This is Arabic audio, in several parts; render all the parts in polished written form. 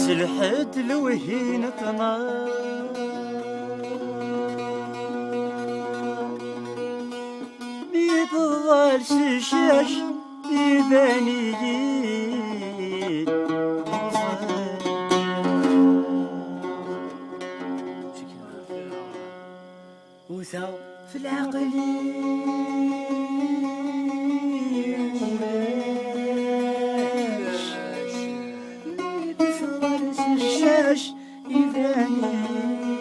سلحت الوهين طنار بيضل ششاش ببنيين وثاو في العقلين الشاش يفانيد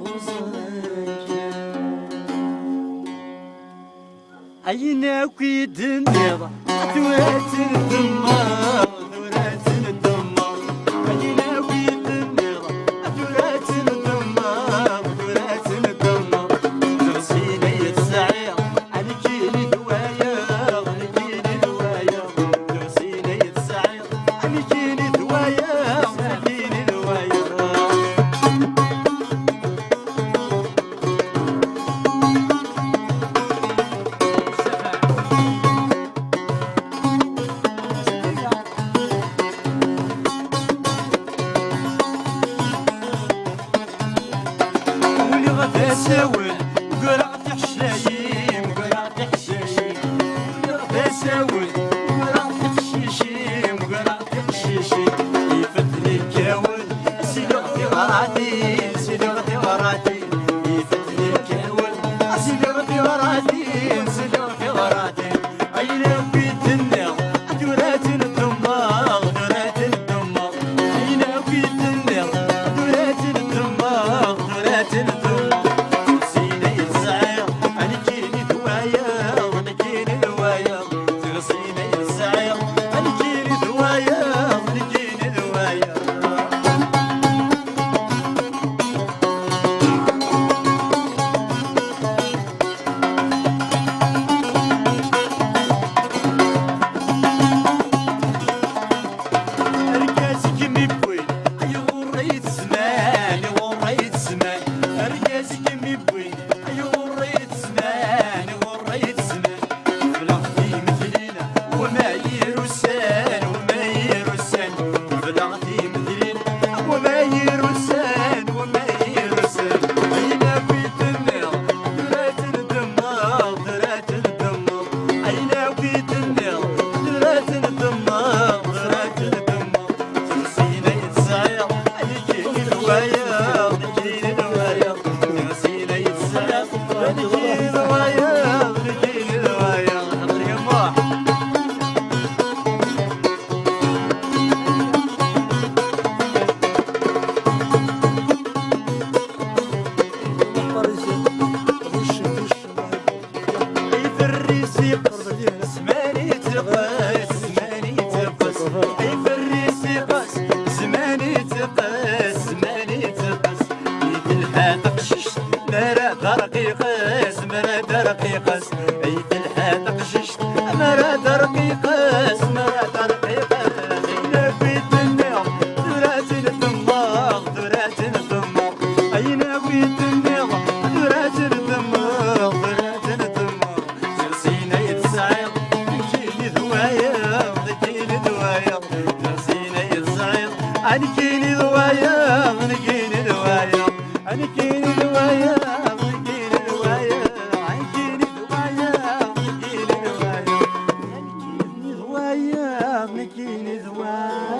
وصاجا عيناك يدنيض ثورات الدمار ثورات الدمار عيناك يدنيض ثورات الدمار ثورات الدمار تغسيني السعير عنكيني ذوايا عنكيني ذوايا تغسيني السعير عنكيني ذوايا عنكيني ذوايا ولي غدا ساول وقرعت حشايم وقرعت حشاشيم ولي غدا ساول وقرعت حشاشيم وقرعت حشاشيم يفتني الكاول سيدي غدي وراتي سيدي غدي وراتي يفتني الكاول سيدي غدي وراتي سيدي غدي وراتي عينا وبيت النار دورات الدماغ دورات الدماغ عينا وبيت النار دورات الدماغ دورات الدماغ تغسيني السعير عنكيني ذوايا عنكيني ذوايا تغسيني السعير عنكيني ذوايا عنكيني ذوايا أركازك مبوين أي غريت زمان غريت زمان أركازك مبوين أي غريت زمان غريت زمان بلغتي مثلينا وما يرسان وما يرسان بلغتي مثلينا وما يرسان وما يرسان أين بيت النار درات الدمار درات الدمار أين بيت النار درات الدمار درات الدمار تغسيني السعير عنكيني ذوايا عنكيني ذوايا تغسيني السعير عنكيني ذوايا عنكيني ذوايا حضر يماح يفرس يقص زماني تقص زماني تقص يفرس يقص زماني تقص زماني تقص يتلحى تقشش مرا رقيقس مرا رقيقس يتلحى تقشش مرا رقيقس مرا رقيقس أين بيت النار ذرات الدماغ ذرات الدماغ أين بيت النار ذرات الدماغ ذرات الدماغ تغسيني السعير عنكيني ذوايا عنكيني ذوايا تغسيني السعير عنكيني ذوايا عنكيني ذوايا عنكيني ذوايا عنكيني ذوايا عنكيني ذوايا عنكيني ذوايا عنكيني ذوايا عنكيني ذوايا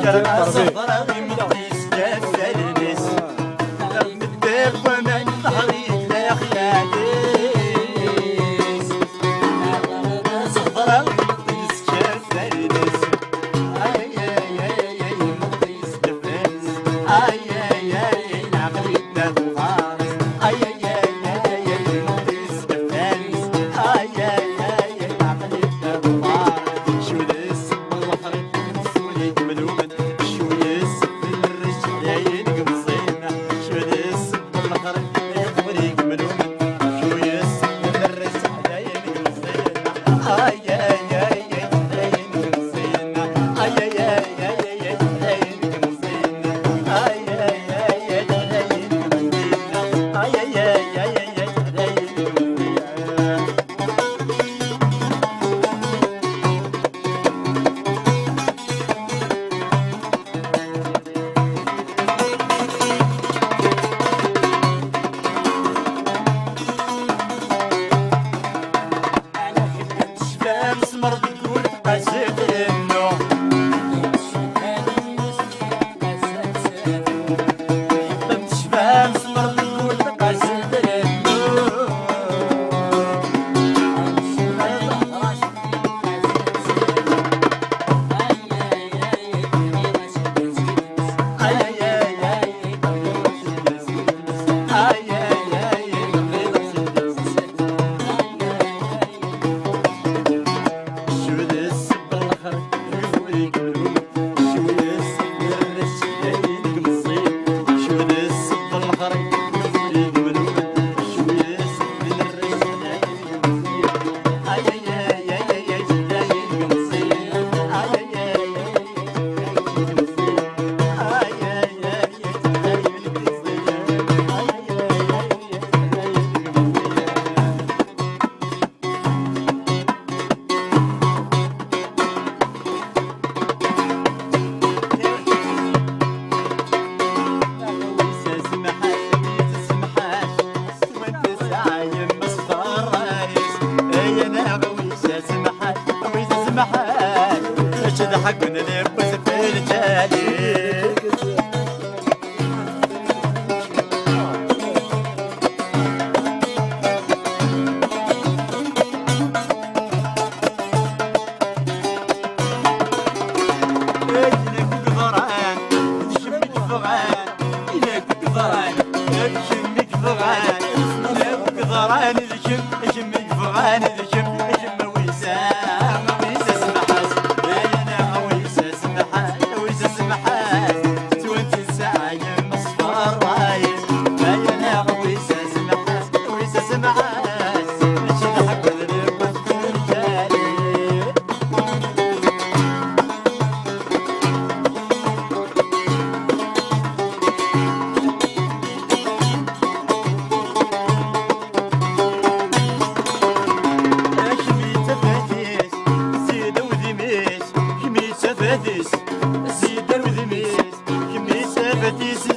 صفراوي مطيس كافر الناس مدير ومن ظهري لا خياليس صفراوي مطيس كافر الناس اي اي اي اي مطيس كافر اي اي اي عقليتنا فارس اي اي اي اي مطيس كافر اي اي اي عقليتنا فارس شو دس بالبحر سولي ملومن شو يس بالرش عين قمصينا شو دس بالبحر سولي ملومن شو يس بالرش عين قمصينا اي اي اي عين قمصينا اي اي اي عين قمصينا اي اي اي عين قمصينا اي اي اي عين قمصينا شفام سمر تقول قاسيت النوم بنت شفام سمر تقول قاسيت النوم اي اي اي اي اي شو دس بالخر يفوريك ملوم شو دس بالرش عين قمصين شو دس بالخر يفوريك ملوم شو دس بالرش عين قمصين اي اي اي اي عين قمصين اي اي اي حق من اليبس في الجالي إلك قدران تشمك فغان إلك قدران تشمك فغان إلك قدران تشمك فغان تشم ويسام ويسا سمحاس يا ينا ويسا سمحاس ويسا سمحاس توانت السايم مصفر رايس يا ينا ويسا سمحاس ويسا سمحاس نشد حق الرب الرجالي زيد ودميس كمي سافتيس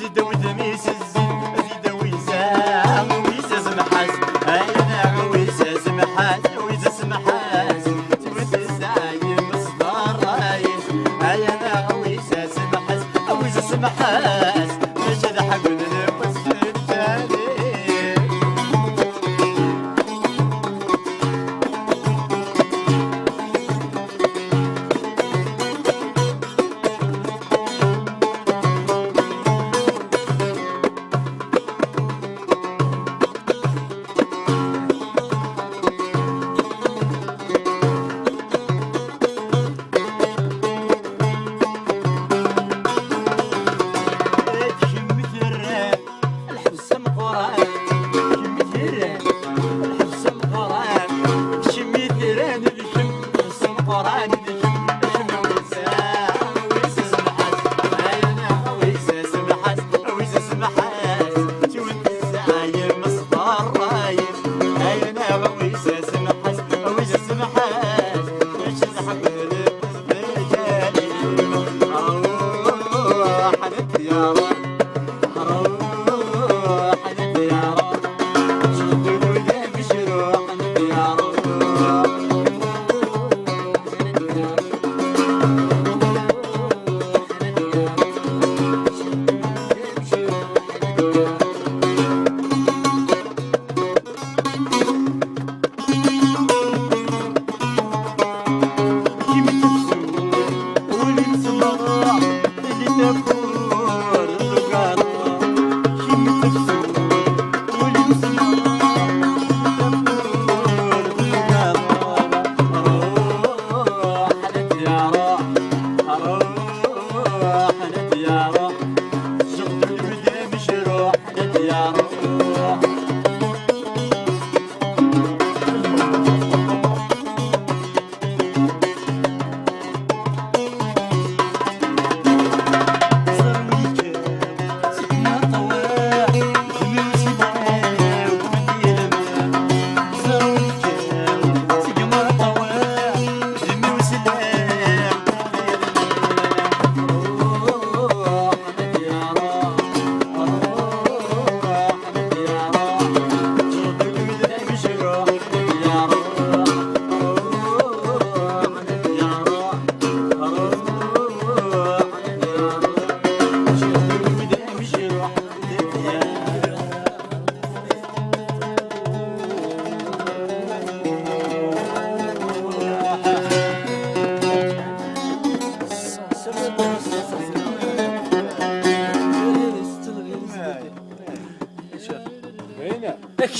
زيد ودميس زيد ويسام ويسا سمحاس انا ويسا سمحاس ويسا سمحاس تبت السايم مصدر رايس انا ويسا سمحاس ويسا سمحاس مشهد حق النفس التالي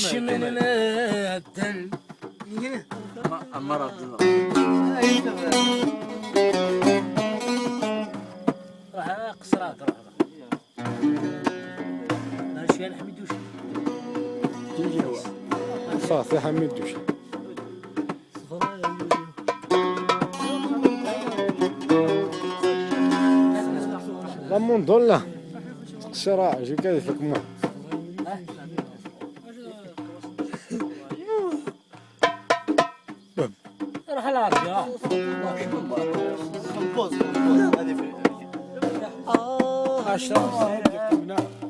من الدل عمار عبد الله راح قصرات راح ماشي انا حميد وش تيجي هو صافي حميد دوش لمون دولا الشراع جي كذا فيك مو راح العرض يا كومبوز هذه في 10